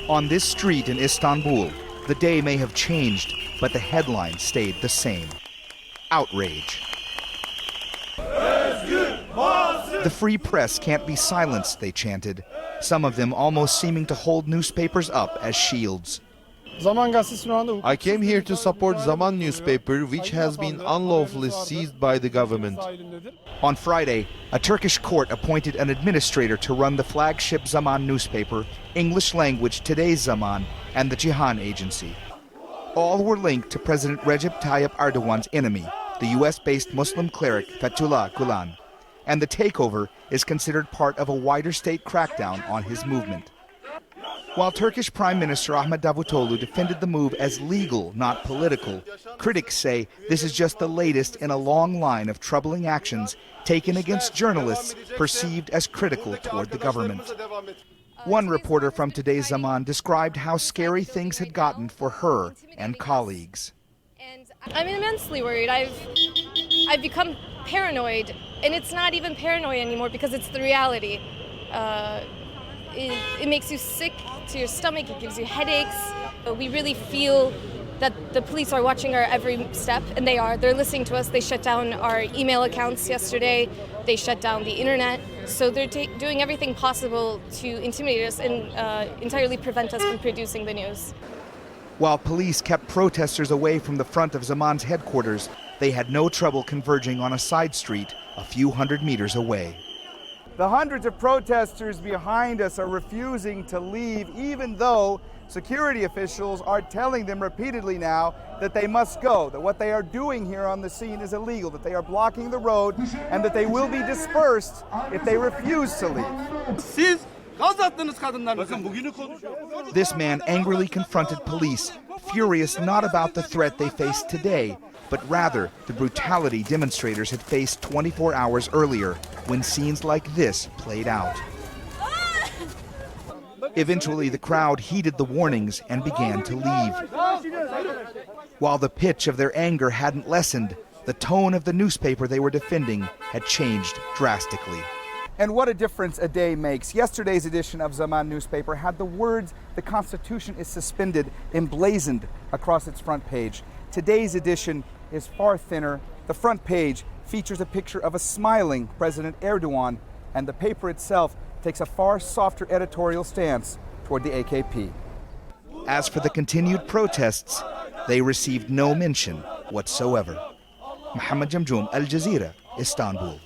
On this street in Istanbul, the day may have changed, but the headline stayed the same. Outrage. The free press can't be silenced, they chanted, some of them almost seeming to hold newspapers up as shields. I came here to support Zaman newspaper, which has been unlawfully seized by the government. On Friday, a Turkish court appointed an administrator to run the flagship Zaman newspaper, English language Today's Zaman, and the Cihan Agency. All were linked to President Recep Tayyip Erdogan's enemy, the US-based Muslim cleric Fethullah Gulen, and the takeover is considered part of a wider state crackdown on his movement. While Turkish Prime Minister Ahmet Davutoglu defended the move as legal, not political, critics say this is just the latest in a long line of troubling actions taken against journalists perceived as critical toward the government. One reporter from Today's Zaman described how scary things had gotten for her and colleagues. I'm immensely worried. I've become paranoid, and it's not even paranoia anymore because it's the reality. It makes you sick to your stomach, it gives you headaches. We really feel that the police are watching our every step, and they are. They're listening to us. They shut down our email accounts yesterday. They shut down the internet. So they're doing everything possible to intimidate us and entirely prevent us from producing the news. While police kept protesters away from the front of Zaman's headquarters, they had no trouble converging on a side street a few hundred meters away. The hundreds of protesters behind us are refusing to leave, even though security officials are telling them repeatedly now that they must go, that what they are doing here on the scene is illegal, that they are blocking the road, and that they will be dispersed if they refuse to leave. This man angrily confronted police, furious not about the threat they faced today, but rather the brutality demonstrators had faced 24 hours earlier when scenes like this played out. Eventually, the crowd heeded the warnings and began to leave. While the pitch of their anger hadn't lessened, the tone of the newspaper they were defending had changed drastically. And what a difference a day makes. Yesterday's edition of Zaman newspaper had the words "the Constitution is suspended" emblazoned across its front page. Today's edition is far thinner. The front page features a picture of a smiling President Erdogan, and the paper itself takes a far softer editorial stance toward the AKP. As for the continued protests, they received no mention whatsoever. Mohammed Jamjoom, Al Jazeera, Istanbul.